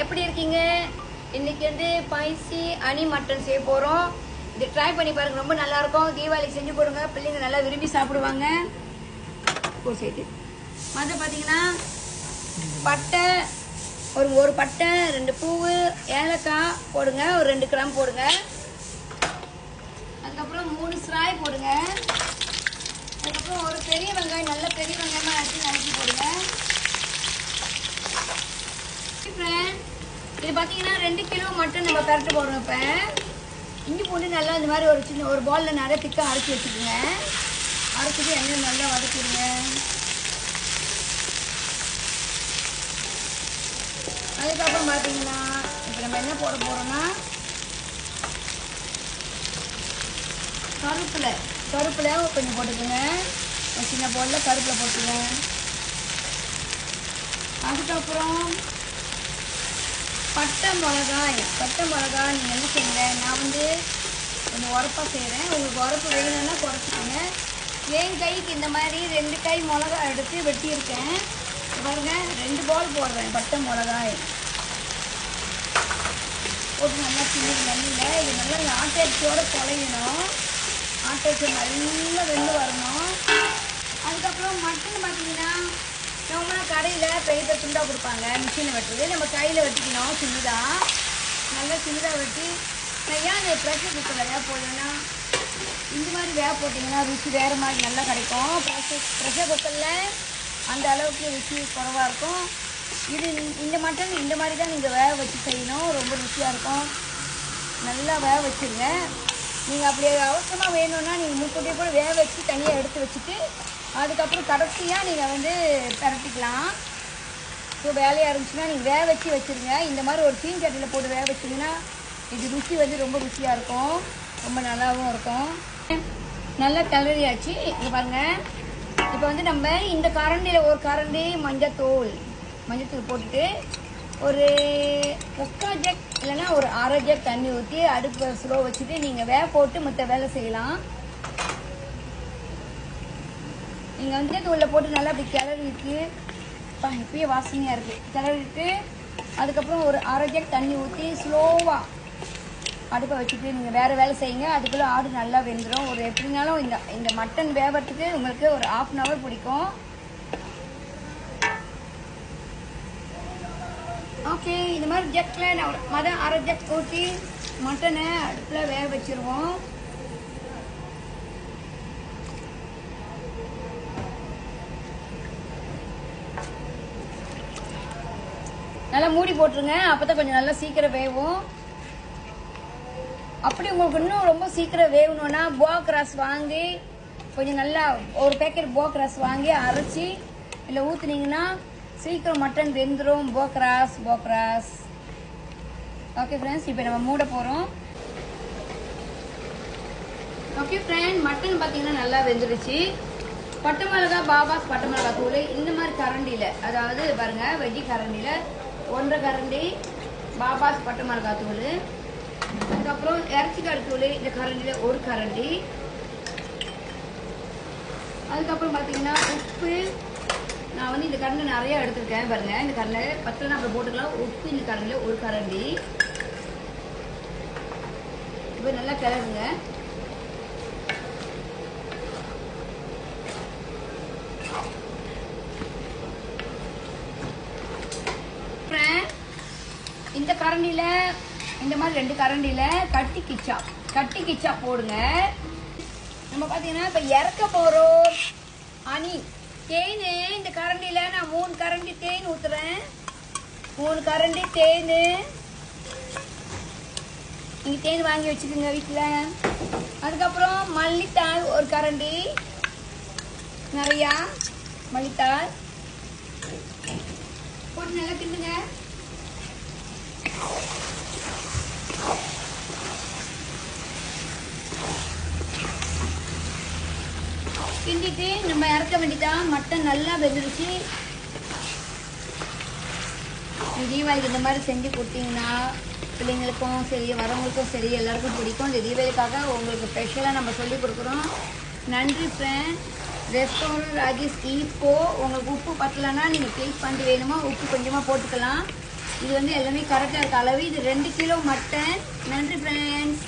எப்படி இருக்கீங்க? இன்னைக்கு வந்து ஸ்பைசி ஹனி மட்டன் செய்ய போறோம். இது ட்ரை பண்ணி பாருங்க, ரொம்ப நல்லா இருக்கும். தீபாவளிக்கு செஞ்சு கொடுங்க, பிள்ளைங்க நல்லா விரும்பி சாப்பிடுவாங்க. மற்ற பார்த்தீங்கன்னா பட்டை, ஒரு பட்டை, 2 பூவு, ஏலக்காய் போடுங்க, ஒரு 2 கிராம் போடுங்க. அதுக்கப்புறம் 3 ஸ்ராய் போடுங்க. அதுக்கப்புறம் ஒரு பெரிய வெங்காயம், நல்ல பெரிய வெங்காயமா நறுக்கி போடுங்க. இது பார்த்தீங்கன்னா 2 கிலோ மட்டன் நம்ம பரட்டு போடுறோம். இப்போ இஞ்சி பூண்டு நல்லா இந்த மாதிரி ஒரு சின்ன ஒரு பாலில் நிறைய திக்காக அரைச்சி வச்சுக்கோங்க. அரைச்சிட்டு எண்ணெய் நல்லா வதக்கிடுங்க. அதுக்கப்புறம் பார்த்தீங்கன்னா இப்போ நம்ம என்ன போட போகிறோம்னா கருப்பில் கொஞ்சம் போட்டுக்கோங்க. ஒரு சின்ன பாலில் கருப்பில் போட்டுங்க. அதுக்கப்புறம் பட்டை மிளகாய் நீங்கள் என்ன செய்யுங்க, நான் வந்து கொஞ்சம் உரப்பாக செய்கிறேன். உங்களுக்கு உரப்பு வேணும்னா குறைச்சிக்கோங்க. என் கைக்கு இந்த மாதிரி 2 கை மிளகாய் எடுத்து வெட்டியிருக்கேன். பாருங்கள், 2 பால் போடுறேன் பட்டை மிளகாய் போட்டு நல்லா சின்ன எண்ணெயில் இது நல்லா ஆட்டரிசியோடு குழையணும். ஆட்டரிசி நல்லா வெந்து வரணும். அதுக்கப்புறம் மட்டன் பார்த்தீங்கன்னா நம்ம கடையில் பெரிய துண்டாக கொடுப்பாங்க, மிஷினில் வெட்டுறது. நம்ம கையில் வெட்டிக்கணும். நல்லா சின்னதாக வெட்டி ஏன் அந்த ப்ரெஷர் குக்கரில் வேக போடணும்னா இந்த மாதிரி வேக போட்டிங்கன்னா ருசி வேறு மாதிரி நல்லா கிடைக்கும். ப்ரெஷர் குக்கரில் அந்த அளவுக்கு ருசி குறைவாக இருக்கும். இது இந்த மட்டன் இந்த மாதிரி தான் நீங்கள் வேக வச்சு செய்யணும், ரொம்ப ருசியாக இருக்கும். நல்லா வேக வச்சுருங்க. நீங்கள் அப்படியே அவசரமாக வேணும்னா நீங்கள் முன்கூட்டியே கூட வேக வச்சு தனியாக எடுத்து வச்சுட்டு அதுக்கப்புறம் கடைசியாக நீங்கள் வந்து பரட்டிக்கலாம். ஸோ வேலையாக இருந்துச்சுன்னா நீங்கள் வேக வச்சு வச்சுருங்க. இந்த மாதிரி ஒரு சீன் சட்டியில் போட்டு வேக வச்சிங்கன்னா இது ருசி வந்து ரொம்ப ருசியாக இருக்கும், ரொம்ப நல்லாவும் இருக்கும். நல்லா கிளறியாச்சு. இங்கே பாருங்கள், இப்போ வந்து நம்ம இந்த கரண்டியில் ஒரு கரண்டி மஞ்சத்தூள் போட்டுட்டு ஒரு 3/4 ஜக் இல்லைன்னா ஒரு 1/2 ஜக் தண்ணி ஊற்றி அடுப்பு ஸ்லோ வச்சுட்டு நீங்கள் வேக போட்டு மற்ற வேலை செய்யலாம். நீங்கள் வந்து தூளில் போட்டு நல்லா அப்படி கிளறிட்டு இப்பயே வாசனையாக இருக்குது. கிளறிட்டு அதுக்கப்புறம் ஒரு 1/2 ஜக் தண்ணி ஊற்றி ஸ்லோவாக அடுப்பை வச்சுட்டு நீங்கள் வேறு வேலை செய்யுங்க. அதுக்குள்ளே ஆடு நல்லா வெந்துடும். ஒரு எப்படினாலும் இந்த மட்டன் வேகிறதுக்கு உங்களுக்கு ஒரு 1/2 hour பிடிக்கும். ஓகே, இந்த மாதிரி ஜக்கில் நான் 1/2 ஜக் ஊற்றி மட்டனை அடுப்பில் வேக வச்சுருவோம். நல்லா மூடி போட்டுருங்க, அப்போ தான் கொஞ்சம் நல்லா சீக்கிரம் வேகும். அப்படி உங்களுக்கு இன்னும் ரொம்ப சீக்கிரம் வேகணும்னா போக்ராஸ் வாங்கி கொஞ்சம் நல்லா ஒரு பேக்கெட் போக்ராஸ் வாங்கி அரைச்சி இல்லை ஊற்றுனீங்கன்னா சீக்கிரம் மட்டன் வெந்துடும். போக்ராஸ். ஓகே ஃப்ரெண்ட்ஸ், இப்போ நம்ம மூட போகிறோம். ஓகே ஃப்ரெண்ட், மட்டன் பார்த்தீங்கன்னா நல்லா வெந்துடுச்சு. பட்டை மிளகா, பாபாஸ் பட்டை மிளகா தூள் இந்த மாதிரி கரண்டியில், அதாவது பாருங்கள் வெஜ்ஜி கரண்டியில் 1/2 கரண்டி பாபாஸ் பட்டை மிளகா தூள். அதுக்கப்புறம் இறைச்சிக்காடு தூள் இந்த கரண்டியில் 1 கரண்டி. அதுக்கப்புறம் பார்த்தீங்கன்னா உப்பு, நான் வந்து இந்த கரண்டில் நிறையா எடுத்துருக்கேன். பாருங்கள், இந்த கரண்டில் 10 அப்புறம் போட்டுக்கலாம். உப்பு இந்த கரண்டியில் 1 கரண்டி. இப்போ நல்லா கிளறுங்க. இந்த கரண்டியில் இந்த மாதிரி 2 கரண்டியில் கட்டி கிச்சா போடுங்க. நம்ம பார்த்தீங்கன்னா இப்போ இறக்க போகிறோம். ஹனி தேன் இந்த கரண்டியில் நான் 3 கரண்டி தேன் ஊற்றுறேன். 3 கரண்டி தேன். நீங்கள் தேன் வாங்கி வச்சுக்கோங்க வீட்டில். அதுக்கப்புறம் மல்லித்தாள் 1 கரண்டி, நிறையா மல்லித்தாள் போட்டு நல்லா கிண்டுங்க. கிண்டிட்டு நம்ம இறக்க வேண்டியதான். மட்டன் நல்லா வெந்துருச்சு. தீபாவளிக்கு இந்த மாதிரி செஞ்சு கொடுத்தீங்கன்னா பிள்ளைங்களுக்கும் சரி, வரவங்களுக்கும் சரி, எல்லாருக்கும் பிடிக்கும். இந்த தீபாவளிக்காக உங்களுக்கு ஸ்பெஷலாக நம்ம சொல்லி கொடுக்குறோம். நன்றி ஃப்ரெண்ட். ரெஸ்டாரண்ட் ராஜேஷ். இப்போ உங்களுக்கு உப்பு பத்தலைன்னா நீங்கள் டேஸ்ட் பண்ணிட்டு வேணுமா உப்பு கொஞ்சமாக போட்டுக்கலாம். இது வந்து எல்லாமே கரெக்டாக இருக்க அளவு. இது 2 கிலோ மட்டன். நன்றி ஃப்ரெண்ட்ஸ்.